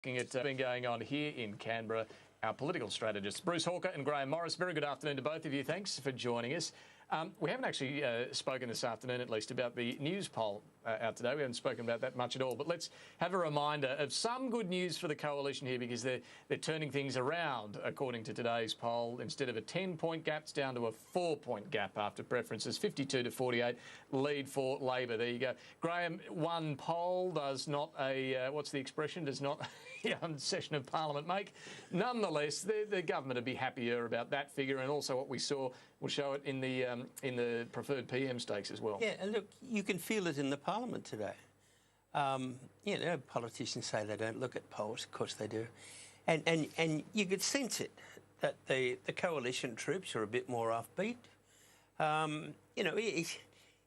Looking at been going on here in Canberra, our political strategists, Bruce Hawker and Graham Morris. Very good afternoon to both of you. Thanks for joining us. We haven't actually spoken this afternoon, at least, about the news poll out today. We haven't spoken about that much at all. But let's have a reminder of some good news for the coalition here, because they're turning things around, according to today's poll. Instead of a 10-point gap, it's down to a 4-point gap after preferences. 52 to 48 lead for Labor. There you go. Graham, one poll does not a, what's the expression, does not a session of Parliament make. Nonetheless, the government would be happier about that figure, and also what we saw will show it in the preferred PM stakes as well. Yeah, and look, you can feel it in the Parliament today. Politicians say they don't look at polls. Of course they do. And you could sense it, that the coalition troops are a bit more offbeat.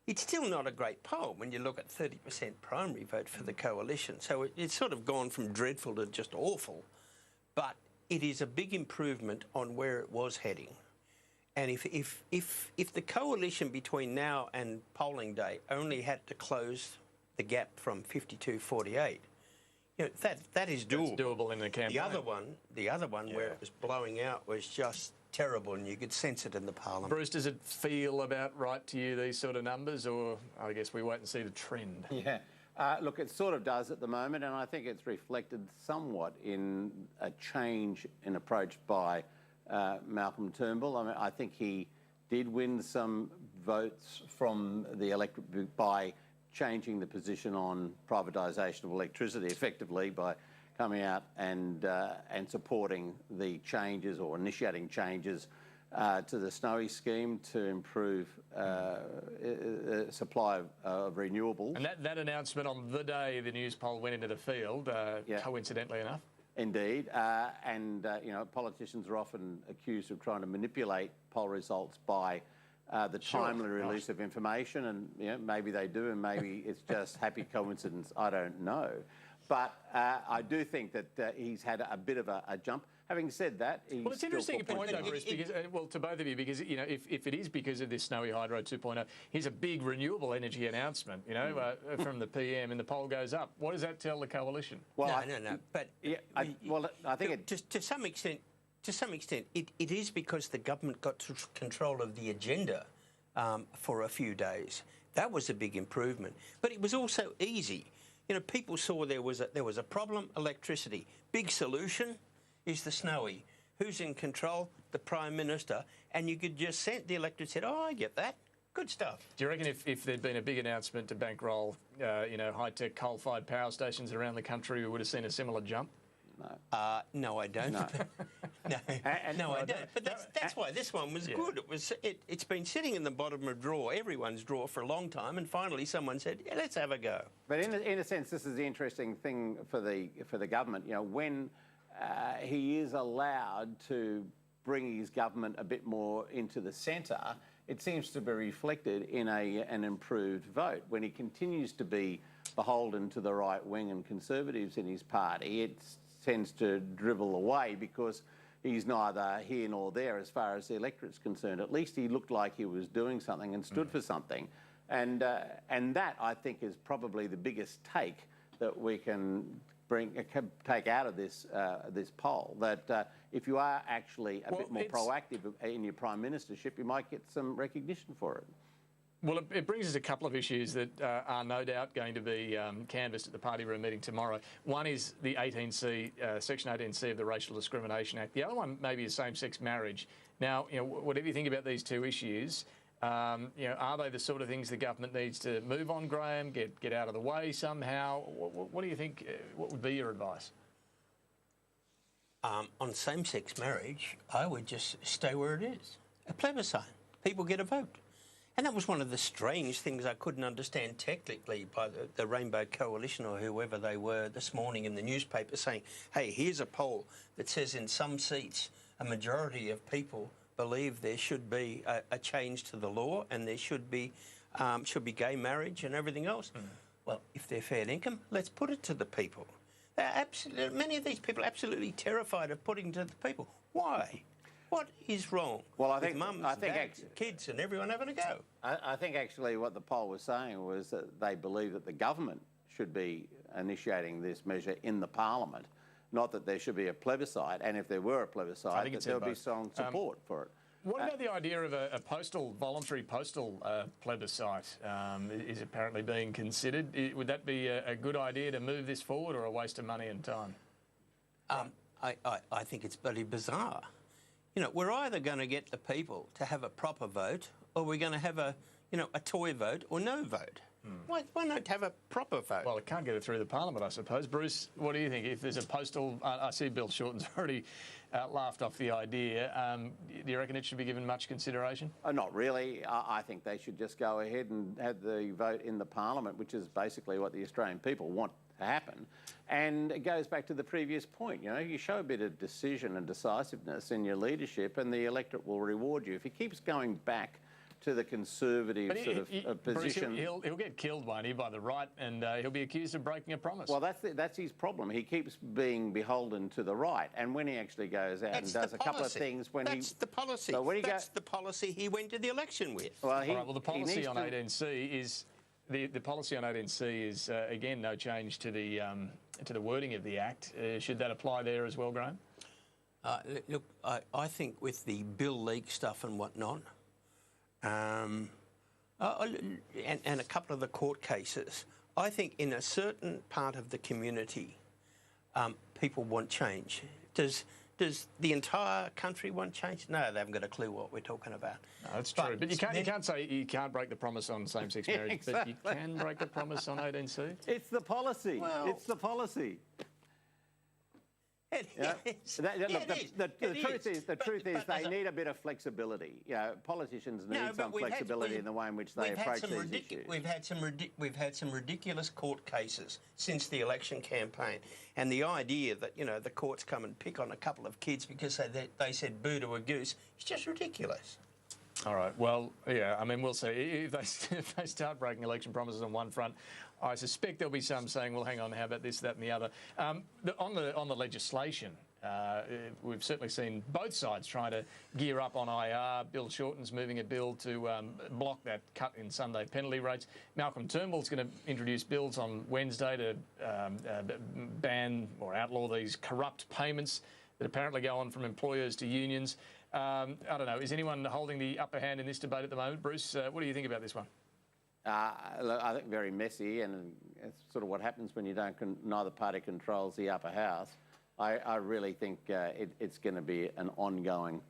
It's still not a great poll when you look at 30% primary vote for the coalition. So it's sort of gone from dreadful to just awful. But it is a big improvement on where it was heading. And if the coalition between now and polling day only had to close the gap from 52-48, that is doable. That's doable in the campaign. The other one where it was blowing out was just terrible, and you could sense it in the Parliament. Bruce, does it feel about right to you, these sort of numbers, or I guess we wait and see the trend? Yeah. Look, it sort of does at the moment, and I think it's reflected somewhat in a change in approach by Malcolm Turnbull. I mean, I think he did win some votes from the electorate by changing the position on privatisation of electricity, effectively by coming out and supporting the changes, or initiating changes to the Snowy scheme to improve supply of renewables. And that announcement on the day the news poll went into the field, coincidentally enough. Indeed, politicians are often accused of trying to manipulate poll results by the timely release of information, and maybe they do, and maybe it's just happy coincidence. I don't know, but I do think that he's had a bit of a jump. Having said that, he's it's interesting you point though, Bruce, because to both of you, because if it is because of this Snowy Hydro 2.0, here's a big renewable energy announcement, from the PM, and the poll goes up. What does that tell the coalition? Well, no. But I think to some extent, it is because the government got control of the agenda for a few days. That was a big improvement. But it was also easy. People saw there was a problem, electricity. Big solution is the Snowy. Who's in control? The Prime Minister. And you could just send the electorate said, oh, I get that. Good stuff. Do you reckon if there'd been a big announcement to bankroll, high-tech coal-fired power stations around the country, we would have seen a similar jump? No. No, I don't. No. No, I don't. But that's why this one was good. It's been sitting in the bottom of a drawer, everyone's drawer, for a long time, and finally someone said, yeah, let's have a go. But in a sense, this is the interesting thing for the government. When he is allowed to bring his government a bit more into the centre, it seems to be reflected in an improved vote. When he continues to be beholden to the right wing and Conservatives in his party, it tends to dribble away because he's neither here nor there as far as the electorate's concerned. At least he looked like he was doing something and stood for something. And that, I think, is probably the biggest take that we can take out of this poll, that if you are actually a bit more proactive in your Prime Ministership, you might get some recognition for it. Well, it brings us a couple of issues that are no doubt going to be canvassed at the party room meeting tomorrow. One is the Section 18C of the Racial Discrimination Act. The other one maybe is same-sex marriage. Now, whatever you think about these two issues, are they the sort of things the government needs to move on, Graham, get out of the way somehow? What do you think, what would be your advice? On same-sex marriage, I would just stay where it is. A plebiscite. People get a vote. And that was one of the strange things I couldn't understand technically by the Rainbow Coalition or whoever they were this morning in the newspaper saying, hey, here's a poll that says in some seats a majority of people believe there should be a change to the law and there should be gay marriage and everything else. Well, if they're fair income, let's put it to the people. Many of these people are absolutely terrified of putting it to the people. Why? What is wrong with mums, dads, kids and everyone having a go? I think actually what the poll was saying was that they believe that the government should be initiating this measure in the Parliament, not that there should be a plebiscite, and if there were a plebiscite, that there would be strong support for it. What about the idea of a voluntary postal plebiscite is apparently being considered? Would that be a good idea to move this forward, or a waste of money and time? I think it's bloody bizarre. You know, we're either going to get the people to have a proper vote, or we're going to have a toy vote or no vote. Why not have a proper vote? Well, it can't get it through the Parliament, I suppose. Bruce, what do you think? If there's a postal... I see Bill Shorten's already laughed off the idea. Do you reckon it should be given much consideration? Not really. I think they should just go ahead and have the vote in the Parliament, which is basically what the Australian people want to happen. And it goes back to the previous point. You know, you show a bit of decision and decisiveness in your leadership and the electorate will reward you. If he keeps going back to the conservative position... He'll get killed, won't he, by the right, and he'll be accused of breaking a promise. Well, that's his problem. He keeps being beholden to the right, and when he actually goes out and does a couple of things... That's the policy. That's the policy he went to the election with. Well, the policy on 18C is... The policy on 18C is, again, no change to the wording of the Act. Should that apply there as well, Graham? Look, I think with the bill leak stuff and whatnot, and a couple of the court cases, I think in a certain part of the community, people want change. Does the entire country want change? No, they haven't got a clue what we're talking about. No, that's true. But you can't say you can't break the promise on same-sex marriage, exactly. But you can break the promise on 18C. It's the policy. Well, it's the policy. The truth is they need a bit of flexibility. You know, politicians need some flexibility in the way in which they approach these issues. We've had some ridiculous court cases since the election campaign, and the idea that the courts come and pick on a couple of kids because they said boo to a goose is just ridiculous. All right. Well, yeah. I mean, we'll see. If they start breaking election promises on one front, I suspect there'll be some saying, "Well, hang on, how about this, that, and the other?" On the legislation, we've certainly seen both sides trying to gear up on IR. Bill Shorten's moving a bill to block that cut in Sunday penalty rates. Malcolm Turnbull's going to introduce bills on Wednesday to ban or outlaw these corrupt payments that apparently go on from employers to unions. I don't know. Is anyone holding the upper hand in this debate at the moment? Bruce, what do you think about this one? I think very messy, and it's sort of what happens when you neither party controls the upper house. I really think it's going to be an ongoing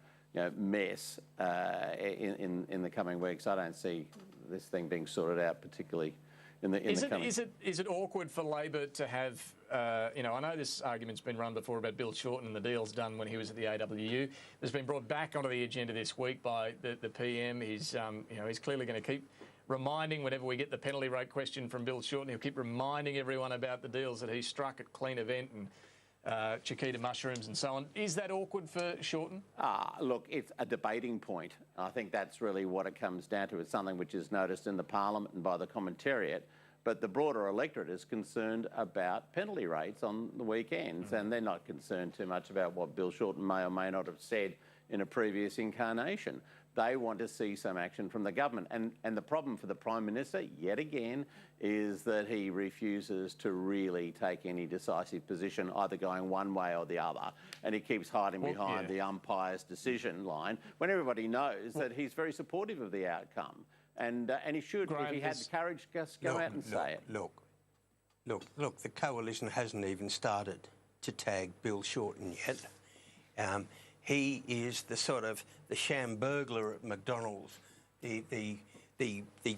mess in the coming weeks. I don't see this thing being sorted out particularly in the coming... Is it awkward for Labor to have... I know this argument's been run before about Bill Shorten and the deals done when he was at the AWU. It's been brought back onto the agenda this week by the PM. He's clearly going to keep reminding, whenever we get the penalty rate question from Bill Shorten, he'll keep reminding everyone about the deals that he struck at Clean Event and Chiquita Mushrooms and so on. Is that awkward for Shorten? Look, it's a debating point. I think that's really what it comes down to. It's something which is noticed in the Parliament and by the commentariat. But the broader electorate is concerned about penalty rates on the weekends, and they're not concerned too much about what Bill Shorten may or may not have said in a previous incarnation. They want to see some action from the government. And the problem for the Prime Minister, yet again, is that he refuses to really take any decisive position, either going one way or the other. And he keeps hiding behind the umpire's decision line, when everybody knows that he's very supportive of the outcome. And he should, Graham, if he had the courage, just go out and say it. Look, the coalition hasn't even started to tag Bill Shorten yet. He is the sort of the sham burglar at McDonald's, the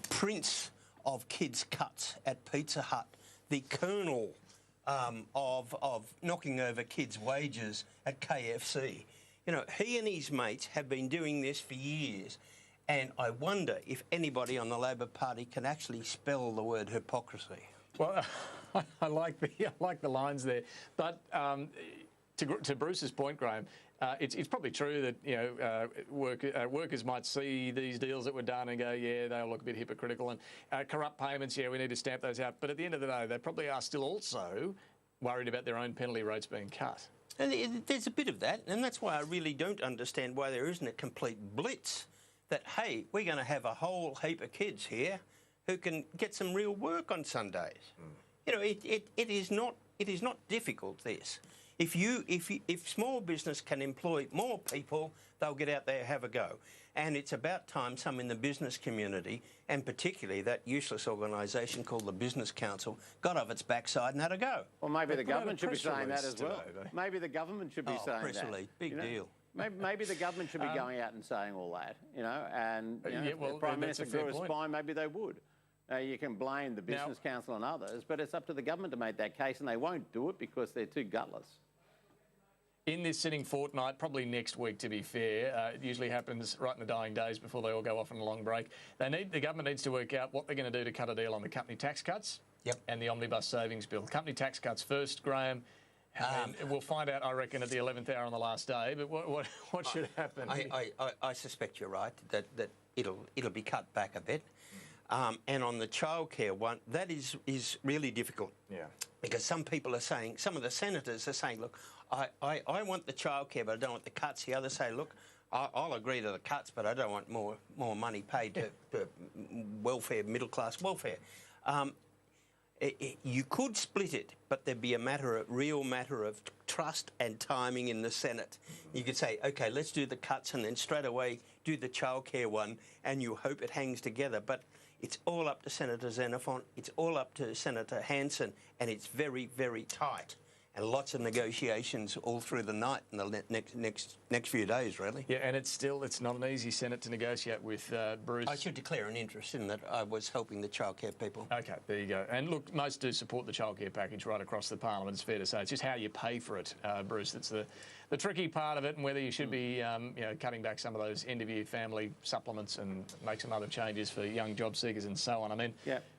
prince of kids' cuts at Pizza Hut, the colonel of knocking over kids' wages at KFC. He and his mates have been doing this for years. And I wonder if anybody on the Labor Party can actually spell the word hypocrisy. Well, I like the lines there. But to Bruce's point, Graham, it's probably true that workers might see these deals that were done and go, yeah, they'll look a bit hypocritical, and corrupt payments, yeah, we need to stamp those out. But at the end of the day, they probably are still also worried about their own penalty rates being cut. And there's a bit of that, and that's why I really don't understand why there isn't a complete blitz that, hey, we're going to have a whole heap of kids here who can get some real work on Sundays. It is not difficult, this. If small business can employ more people, they'll get out there and have a go. And it's about time some in the business community, and particularly that useless organisation called the Business Council, got off its backside and had a go. Well, maybe the government should be saying that as well. Maybe the government should be saying press that. release, big deal. Maybe the government should be going out and saying all that, and if the Prime Minister grew a spine, maybe they would. You can blame the Business Council and others, but it's up to the government to make that case, and they won't do it because they're too gutless. In this sitting fortnight, probably next week to be fair, it usually happens right in the dying days before they all go off on a long break. The government needs to work out what they're going to do to cut a deal on the company tax cuts and the omnibus savings bill. Company tax cuts first, Graham. We'll find out, I reckon, at the 11th hour on the last day. But what should happen? I suspect you're right that it'll be cut back a bit. And on the childcare one, that is really difficult. Yeah. Because some people are saying, some of the senators are saying, look, I want the childcare, but I don't want the cuts. The others say, look, I'll agree to the cuts, but I don't want more money paid to welfare, middle class welfare. You could split it, but there'd be a real matter of trust and timing in the Senate. You could say, OK, let's do the cuts and then straight away do the childcare one, and you hope it hangs together. But it's all up to Senator Xenophon, it's all up to Senator Hanson, and it's very, very tight. And lots of negotiations all through the night and the next few days, really. Yeah, and it's not an easy Senate to negotiate with, Bruce. I should declare an interest in that. I was helping the childcare people. OK, there you go. And look, most do support the childcare package right across the parliament, it's fair to say. It's just how you pay for it, Bruce, that's the tricky part of it, and whether you should be cutting back some of those end-of-year family supplements and make some other changes for young job seekers and so on. I mean,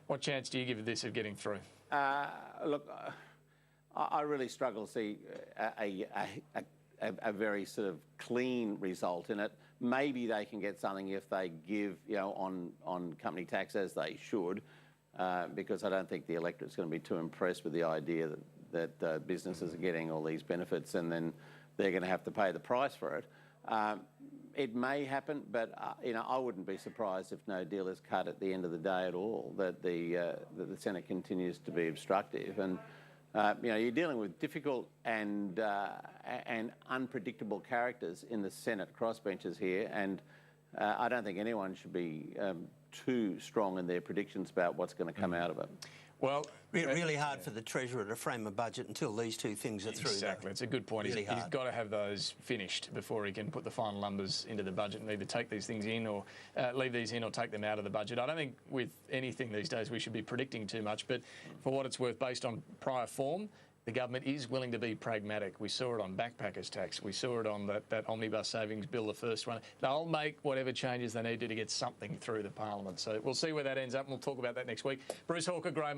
what chance do you give this of getting through? Look, I really struggle to see a very sort of clean result in it. Maybe they can get something if they give, on company tax, as they should, because I don't think the electorate's going to be too impressed with the idea that businesses are getting all these benefits and then they're going to have to pay the price for it. It may happen, but I wouldn't be surprised if no deal is cut at the end of the day at all. That the Senate continues to be obstructive, and you're dealing with difficult and unpredictable characters in the Senate crossbenchers here, and I don't think anyone should be too strong in their predictions about what's going to come out of it. Well, really hard for the Treasurer to frame a budget until these two things are through. Exactly, it's a good point. Really he's got to have those finished before he can put the final numbers into the budget and either take these things in or leave these in or take them out of the budget. I don't think with anything these days we should be predicting too much, but for what it's worth, based on prior form, the government is willing to be pragmatic. We saw it on backpackers tax. We saw it on that omnibus savings bill, the first one. They'll make whatever changes they need to get something through the parliament. So we'll see where that ends up, and we'll talk about that next week. Bruce Hawker, Graham